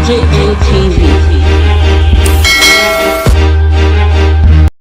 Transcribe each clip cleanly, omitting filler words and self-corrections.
Nigerian TV.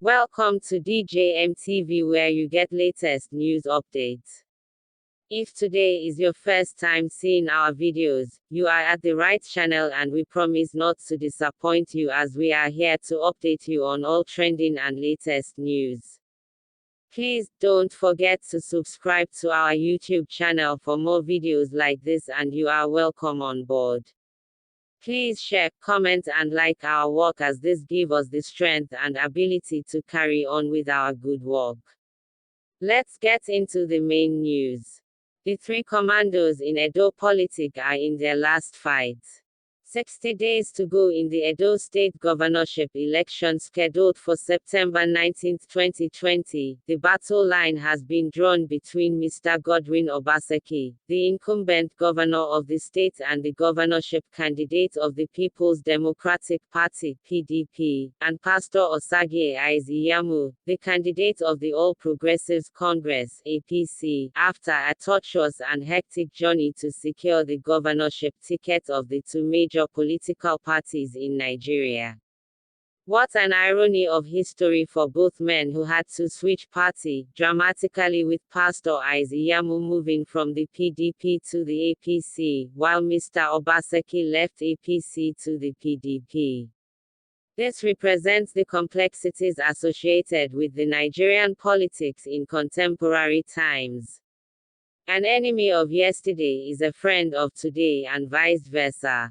Welcome to DJM TV, where you get latest news updates. If today is your first time seeing our videos, you are at the right channel, and we promise not to disappoint you, as we are here to update you on all trending and latest news. Please don't forget to subscribe to our YouTube channel for more videos like this, and you are welcome on board. Please share, comment and like our work, as this gives us the strength and ability to carry on with our good work. Let's get into the main news. The three commandos in Edo politics are in their last fight. 60 days to go in the Edo State governorship election scheduled for September 19, 2020. The battle line has been drawn between Mr. Godwin Obaseki, the incumbent governor of the state, and the governorship candidate of the People's Democratic Party (PDP), and Pastor Osagie Ize-Iyamu, the candidate of the All Progressives Congress (APC), after a tortuous and hectic journey to secure the governorship ticket of the two major political parties in Nigeria. What an irony of history for both men who had to switch party dramatically, with Pastor Ize-Iyamu moving from the PDP to the APC, while Mr. Obaseki left APC to the PDP. This represents the complexities associated with the Nigerian politics in contemporary times. An enemy of yesterday is a friend of today, and vice versa.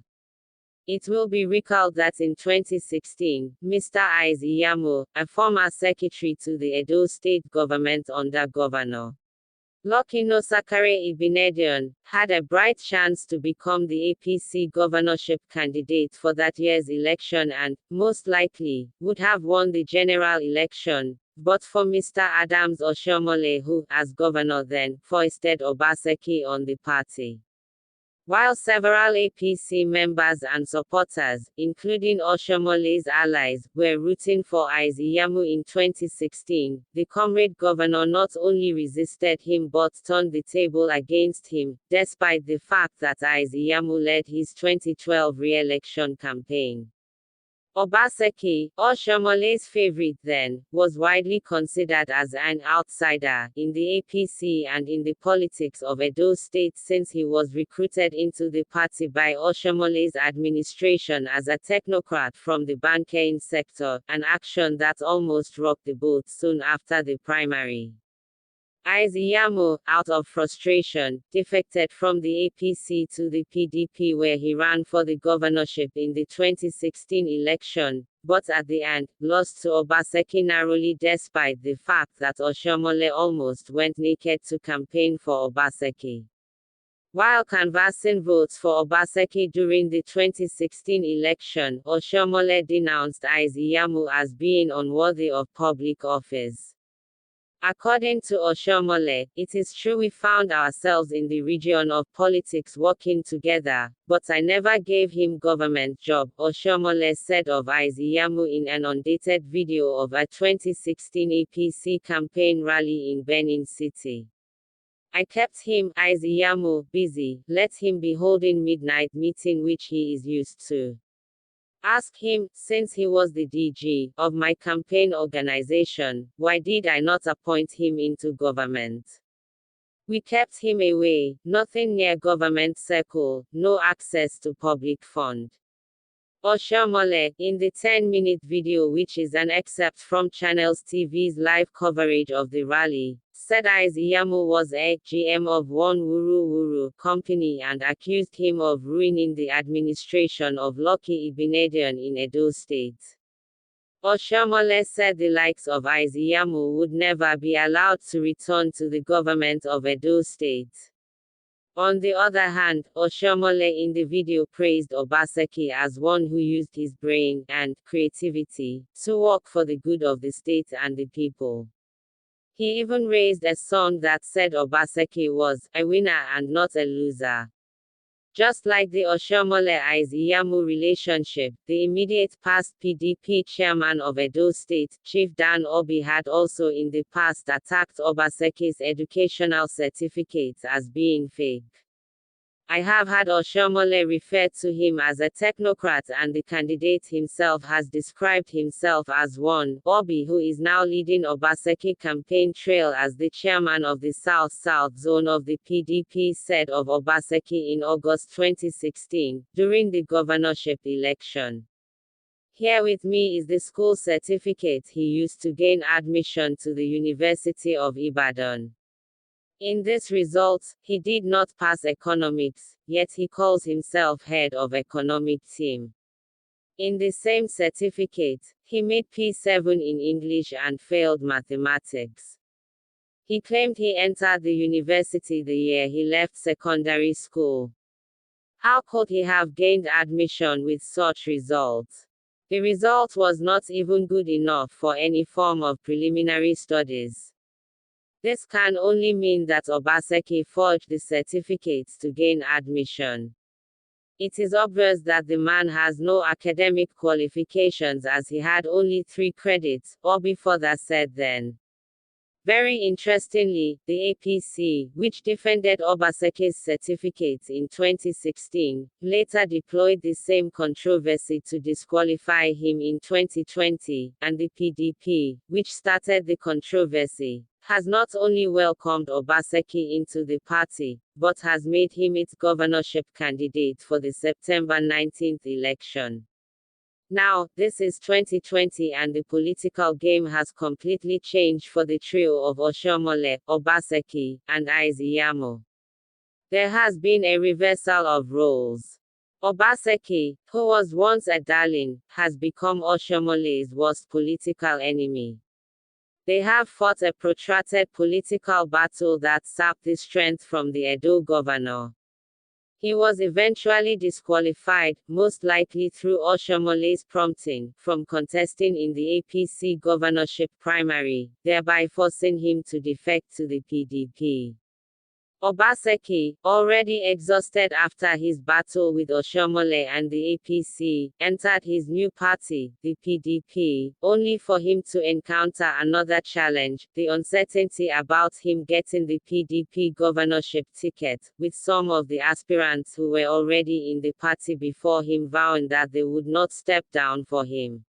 It will be recalled that in 2016, Mr. Ize-Iyamu, a former secretary to the Edo state government under Governor Lucky Nosakare Ibinedion, had a bright chance to become the APC governorship candidate for that year's election and, most likely, would have won the general election, but for Mr. Adams Oshiomole, who, as governor then, foisted Obaseki on the party. While several APC members and supporters, including Oshiomole's allies, were rooting for Ize-Iyamu in 2016, the comrade governor not only resisted him but turned the table against him, despite the fact that Ize-Iyamu led his 2012 re-election campaign. Obaseki, Oshiomole's favorite then, was widely considered as an outsider in the APC and in the politics of Edo State, since he was recruited into the party by Oshiomole's administration as a technocrat from the banking sector, an action that almost rocked the boat soon after the primary. Ize-Iyamu, out of frustration, defected from the APC to the PDP, where he ran for the governorship in the 2016 election, but at the end, lost to Obaseki narrowly, despite the fact that Oshiomole almost went naked to campaign for Obaseki. While canvassing votes for Obaseki during the 2016 election, Oshiomole denounced Ize-Iyamu as being unworthy of public office. According to Oshiomole, it is true we found ourselves in the region of politics working together, but I never gave him government job, Oshiomole said of Ize-Iyamu in an undated video of a 2016 APC campaign rally in Benin City. I kept him, Ize-Iyamu, busy, let him be holding midnight meeting which he is used to. Ask him, since he was the DG of my campaign organization, why did I not appoint him into government? We kept him away, nothing near government circle, no access to public fund. Oshiomole, in the 10-minute video, which is an excerpt from Channels TV's live coverage of the rally, said Ize-Iyamu was a GM of one wuru company and accused him of ruining the administration of Lucky Ibinedion in Edo State. Oshiomole said the likes of Ize-Iyamu would never be allowed to return to the government of Edo State. On the other hand, Oshiomole in the video praised Obaseki as one who used his brain and creativity to work for the good of the state and the people. He even raised a song that said Obaseki was a winner and not a loser. Just like the Oshiomole-Ize-Iyamu relationship, the immediate past PDP chairman of Edo State, Chief Dan Obi, had also in the past attacked Obaseki's educational certificates as being fake. I have had Oshiomole refer to him as a technocrat, and the candidate himself has described himself as one. Obi, who is now leading Obaseki campaign trail as the chairman of the South-South zone of the PDP, said of Obaseki in August 2016, during the governorship election. Here with me is the school certificate he used to gain admission to the University of Ibadan. In this result, he did not pass economics, yet he calls himself head of economic team. In the same certificate, he made P7 in English and failed mathematics. He claimed he entered the university the year he left secondary school. How could he have gained admission with such results? The result was not even good enough for any form of preliminary studies. This can only mean that Obaseki forged the certificates to gain admission. It is obvious that the man has no academic qualifications, as he had only 3 credits, Obi further said then. Very interestingly, the APC, which defended Obaseki's certificates in 2016, later deployed the same controversy to disqualify him in 2020, and the PDP, which started the controversy, has not only welcomed Obaseki into the party, but has made him its governorship candidate for the September 19 election. Now, this is 2020 and the political game has completely changed for the trio of Oshiomole, Obaseki, and Ize-Iyamu. There has been a reversal of roles. Obaseki, who was once a darling, has become Oshiomole's worst political enemy. They have fought a protracted political battle that sapped the strength from the Edo governor. He was eventually disqualified, most likely through Oshiomole's prompting, from contesting in the APC governorship primary, thereby forcing him to defect to the PDP. Obaseki, already exhausted after his battle with Oshiomole and the APC, entered his new party, the PDP, only for him to encounter another challenge, the uncertainty about him getting the PDP governorship ticket, with some of the aspirants who were already in the party before him vowing that they would not step down for him.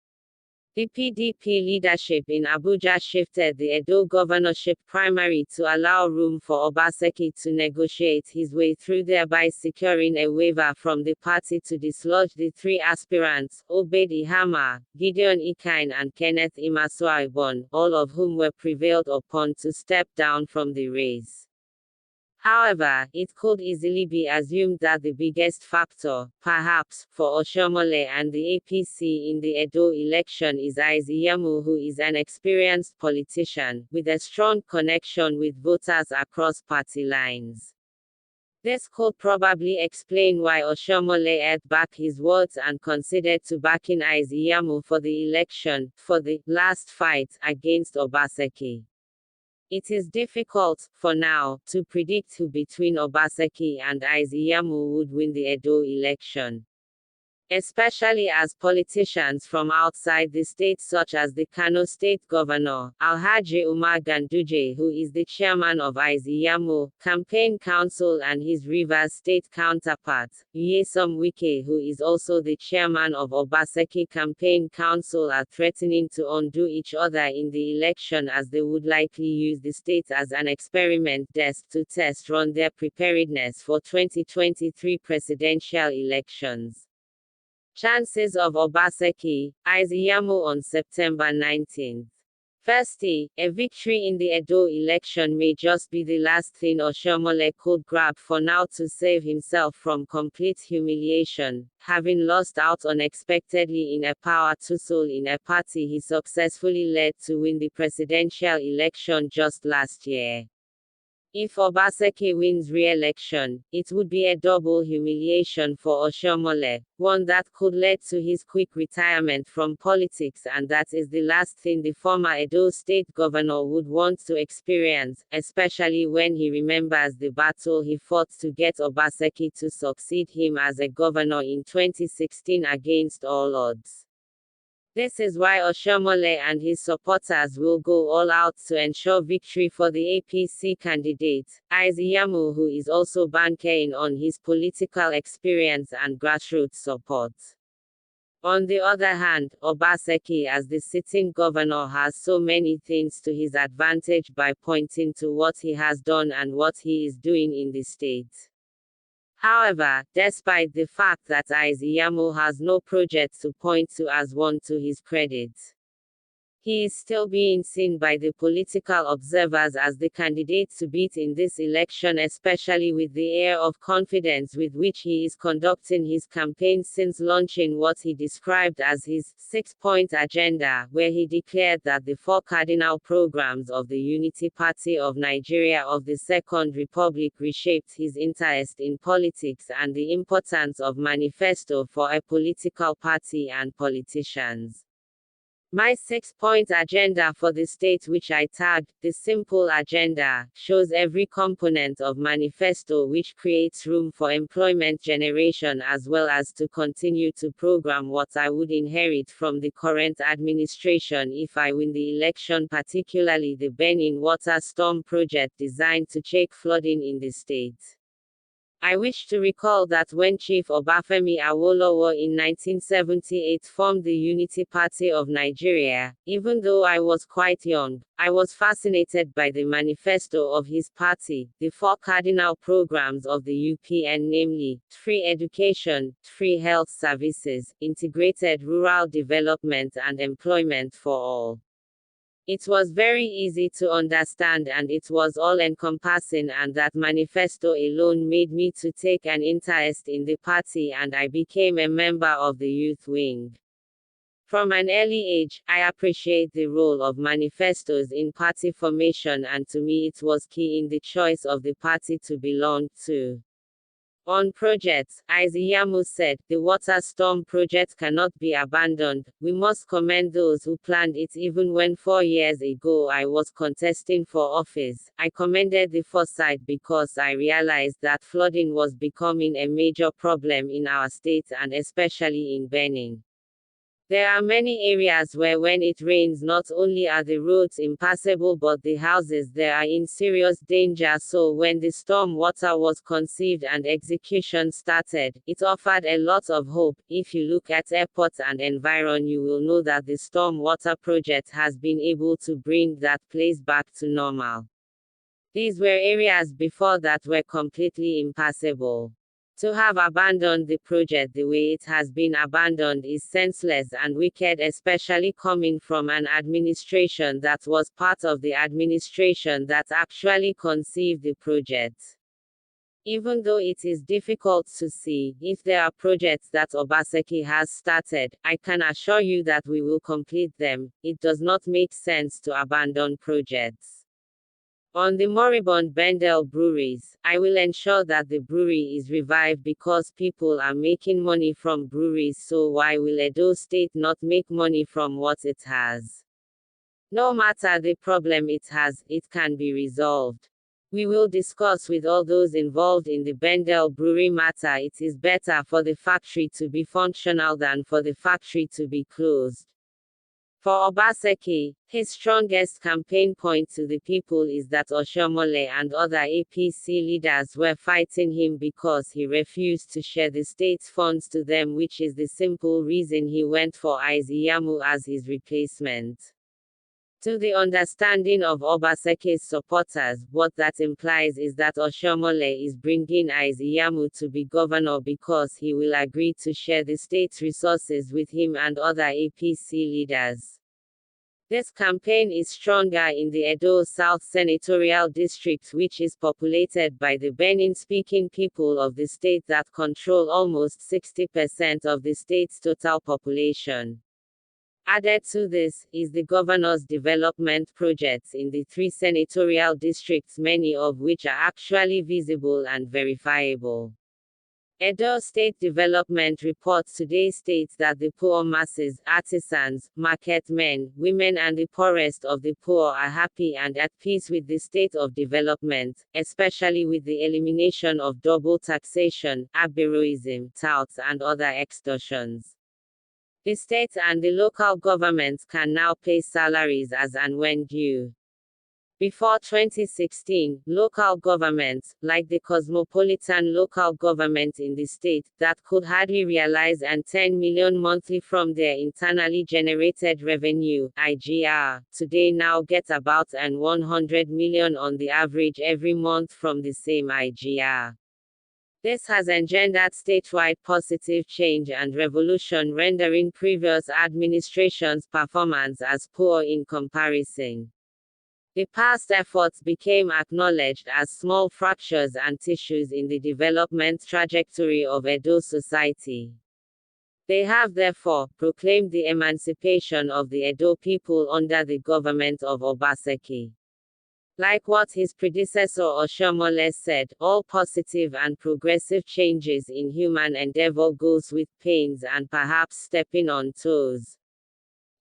The PDP leadership in Abuja shifted the Edo governorship primary to allow room for Obaseki to negotiate his way through, thereby securing a waiver from the party to dislodge the 3 aspirants, Obed Ihama, Gideon Ikine and Kenneth Imasuaibon, all of whom were prevailed upon to step down from the race. However, it could easily be assumed that the biggest factor, perhaps, for Oshiomole and the APC in the Edo election is Ize-Iyamu, who is an experienced politician, with a strong connection with voters across party lines. This could probably explain why Oshiomole held back his words and considered to backing Ize-Iyamu for the election, for the last fight against Obaseki. It is difficult, for now, to predict who between Obaseki and Ize-Iyamu would win the Edo election. Especially as politicians from outside the state, such as the Kano State Governor, Alhaji Umar Ganduje, who is the chairman of Ize-Iyamu Campaign Council, and his Rivers State counterpart, Nyesom Wike, who is also the chairman of Obaseki Campaign Council, are threatening to undo each other in the election, as they would likely use the state as an experiment desk to test run their preparedness for 2023 presidential elections. Chances of Obaseki, Ize-Iyamu on September 19. Firstly, a victory in the Edo election may just be the last thing Oshiomole could grab for now to save himself from complete humiliation, having lost out unexpectedly in a power tussle in a party he successfully led to win the presidential election just last year. If Obaseki wins re-election, it would be a double humiliation for Oshiomole, one that could lead to his quick retirement from politics, and that is the last thing the former Edo State governor would want to experience, especially when he remembers the battle he fought to get Obaseki to succeed him as a governor in 2016 against all odds. This is why Oshiomole and his supporters will go all out to ensure victory for the APC candidate, Ize-Iyamu, who is also banking on his political experience and grassroots support. On the other hand, Obaseki as the sitting governor has so many things to his advantage by pointing to what he has done and what he is doing in the state. However, despite the fact that Ize-Iyamu has no project to point to as one to his credit, he is still being seen by the political observers as the candidate to beat in this election, especially with the air of confidence with which he is conducting his campaign since launching what he described as his six-point agenda, where he declared that the four cardinal programs of the Unity Party of Nigeria of the Second Republic reshaped his interest in politics and the importance of manifesto for a political party and politicians. My six-point agenda for the state, which I tagged the simple agenda, shows every component of manifesto which creates room for employment generation as well as to continue to program what I would inherit from the current administration if I win the election, particularly the Benin Water Storm project designed to check flooding in the state. I wish to recall that when Chief Obafemi Awolowo in 1978 formed the Unity Party of Nigeria, even though I was quite young, I was fascinated by the manifesto of his party, the four cardinal programs of the UPN, namely, free education, free health services, integrated rural development and employment for all. It was very easy to understand and it was all-encompassing, and that manifesto alone made me to take an interest in the party and I became a member of the youth wing. From an early age, I appreciate the role of manifestos in party formation, and to me it was key in the choice of the party to belong to. On projects, Ize-Iyamu said, the water storm project cannot be abandoned. We must commend those who planned it. Even when 4 years ago I was contesting for office, I commended the foresight because I realized that flooding was becoming a major problem in our state and especially in Benin. There are many areas where when it rains not only are the roads impassable but the houses there are in serious danger, so when the storm water was conceived and execution started, it offered a lot of hope. If you look at airports and environ, you will know that the storm water project has been able to bring that place back to normal. These were areas before that were completely impassable. To have abandoned the project the way it has been abandoned is senseless and wicked, especially coming from an administration that was part of the administration that actually conceived the project. Even though it is difficult to see, if there are projects that Obaseki has started, I can assure you that we will complete them. It does not make sense to abandon projects. On the moribund Bendel breweries, I will ensure that the brewery is revived because people are making money from breweries, so why will Edo State not make money from what it has? No matter the problem it has, it can be resolved. We will discuss with all those involved in the Bendel brewery matter. It is better for the factory to be functional than for the factory to be closed. For Obaseki, his strongest campaign point to the people is that Oshiomole and other APC leaders were fighting him because he refused to share the state's funds to them, which is the simple reason he went for Ize-Iyamu as his replacement. To the understanding of Obaseki's supporters, what that implies is that Oshiomole is bringing Ize-Iyamu to be governor because he will agree to share the state's resources with him and other APC leaders. This campaign is stronger in the Edo South Senatorial District, which is populated by the Benin-speaking people of the state that control almost 60% of the state's total population. Added to this, is the governor's development projects in the 3 senatorial districts, many of which are actually visible and verifiable. Edo State Development Report today states that the poor masses, artisans, market men, women and the poorest of the poor are happy and at peace with the state of development, especially with the elimination of double taxation, aberoism, touts and other extortions. The state and the local governments can now pay salaries as and when due. Before 2016, local governments, like the cosmopolitan local government in the state, that could hardly realize and 10 million monthly from their internally generated revenue (IGR), today now get about and 100 million on the average every month from the same IGR. This has engendered statewide positive change and revolution, rendering previous administrations' performance as poor in comparison. The past efforts became acknowledged as small fractures and tissues in the development trajectory of Edo society. They have therefore proclaimed the emancipation of the Edo people under the government of Obaseki. Like what his predecessor Oshiomole said, all positive and progressive changes in human endeavor goes with pains and perhaps stepping on toes.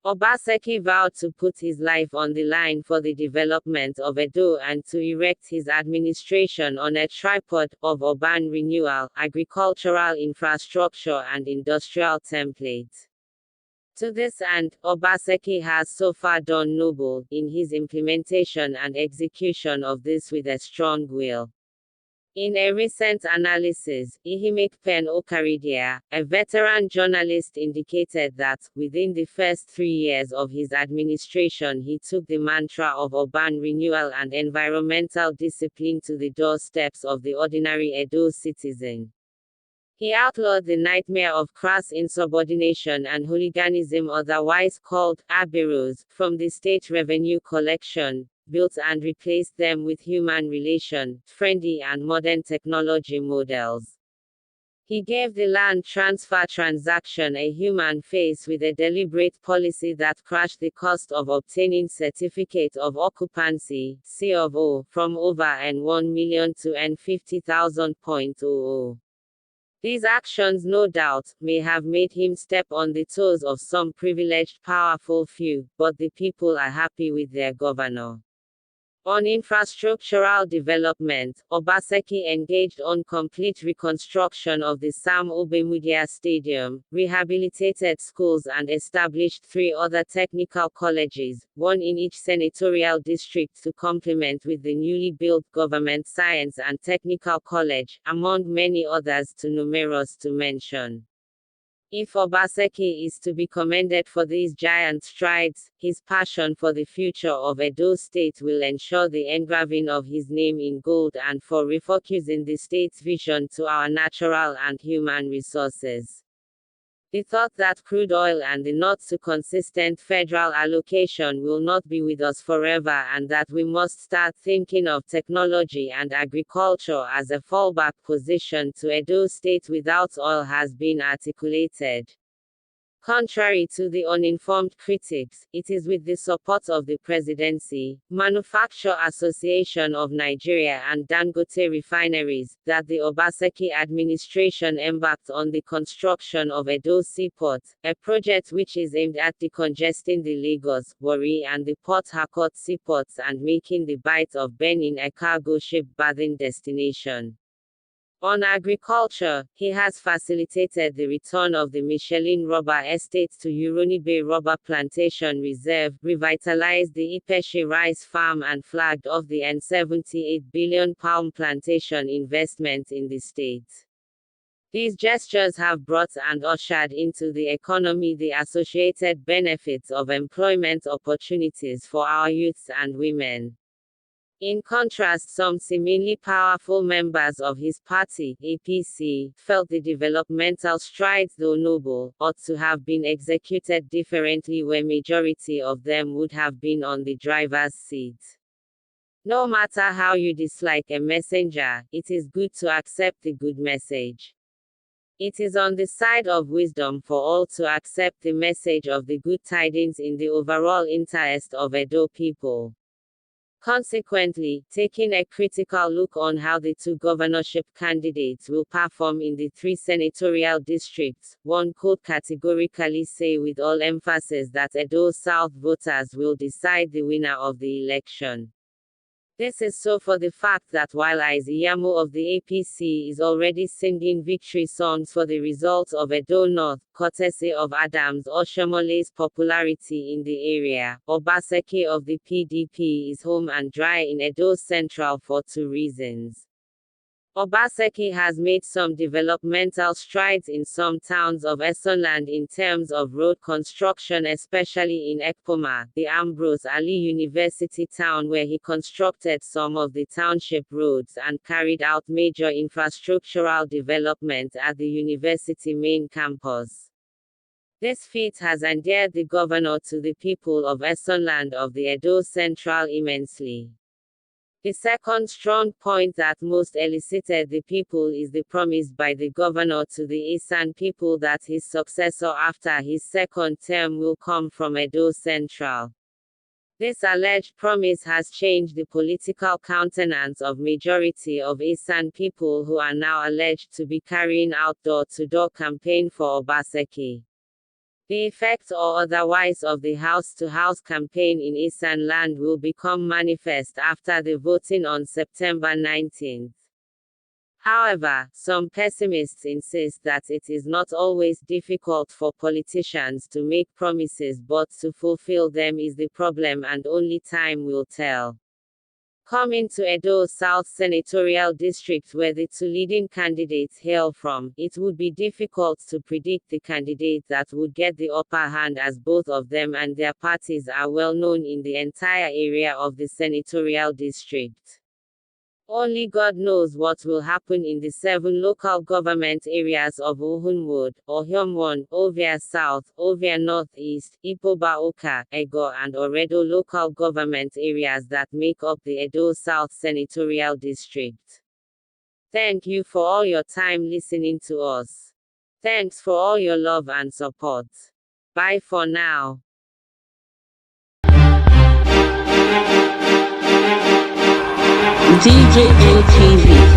Obaseki vowed to put his life on the line for the development of Edo and to erect his administration on a tripod of urban renewal, agricultural infrastructure and industrial template. To this end, Obaseki has so far done noble in his implementation and execution of this with a strong will. In a recent analysis, Ihimekpen Okaridia, a veteran journalist, indicated that, within the first 3 years of his administration, he took the mantra of urban renewal and environmental discipline to the doorsteps of the ordinary Edo citizen. He outlawed the nightmare of crass insubordination and hooliganism, otherwise called abiros, from the state revenue collection, built and replaced them with human relation, friendly and modern technology models. He gave the land transfer transaction a human face with a deliberate policy that crashed the cost of obtaining certificate of occupancy C of O from over N1 million to N50,000.00. These actions, no doubt, may have made him step on the toes of some privileged powerful few, but the people are happy with their governor. On infrastructural development, Obaseki engaged on complete reconstruction of the Sam Obemudia Stadium, rehabilitated schools and established 3 other technical colleges, one in each senatorial district to complement with the newly built Government Science and Technical College, among many others too numerous to mention. If Obaseki is to be commended for these giant strides, his passion for the future of Edo State will ensure the engraving of his name in gold and for refocusing the state's vision to our natural and human resources. The thought that crude oil and the not-so-consistent federal allocation will not be with us forever and that we must start thinking of technology and agriculture as a fallback position to Edo State without oil has been articulated. Contrary to the uninformed critics, it is with the support of the Presidency, Manufacture Association of Nigeria and Dangote refineries, that the Obaseki administration embarked on the construction of Edo Seaport, a project which is aimed at decongesting the Lagos, Warri and the Port Harcourt seaports and making the Bight of Benin a cargo ship bathing destination. On agriculture, he has facilitated the return of the Michelin rubber estate to Uronibe Rubber Plantation Reserve, revitalized the Ipeshi rice farm and flagged off the N78 billion palm plantation investment in the state. These gestures have brought and ushered into the economy the associated benefits of employment opportunities for our youths and women. In contrast, some seemingly powerful members of his party, APC, felt the developmental strides, though noble, ought to have been executed differently, where majority of them would have been on the driver's seat. No matter how you dislike a messenger, it is good to accept the good message. It is on the side of wisdom for all to accept the message of the good tidings in the overall interest of Edo people. Consequently, taking a critical look on how the 2 governorship candidates will perform in the 3 senatorial districts, one could categorically say with all emphasis that Edo South voters will decide the winner of the election. This is so for the fact that while Ize-Iyamu of the APC is already singing victory songs for the results of Edo North, courtesy of Adams Oshiomole's popularity in the area, Obaseki of the PDP is home and dry in Edo Central for two reasons. Obaseki has made some developmental strides in some towns of Esonland in terms of road construction, especially in Ekpoma, the Ambrose Ali University town where he constructed some of the township roads and carried out major infrastructural development at the university main campus. This feat has endeared the governor to the people of Esonland of the Edo Central immensely. The second strong point that most elicited the people is the promise by the governor to the Isan people that his successor after his second term will come from Edo Central. This alleged promise has changed the political countenance of majority of Isan people who are now alleged to be carrying out door-to-door campaign for Obaseki. The effect or otherwise of the house-to-house campaign in Isan land will become manifest after the voting on September 19. However, some pessimists insist that it is not always difficult for politicians to make promises, but to fulfill them is the problem and only time will tell. Coming to Edo South Senatorial District where the two leading candidates hail from, it would be difficult to predict the candidate that would get the upper hand as both of them and their parties are well known in the entire area of the senatorial district. Only God knows what will happen in the 7 local government areas of Ohunwood, Ohiom 1, Ovia South, Ovia Northeast, Ipoba Oka, Ego and Oredo local government areas that make up the Edo South Senatorial District. Thank you for all your time listening to us. Thanks for all your love and support. Bye for now. DJ MTV.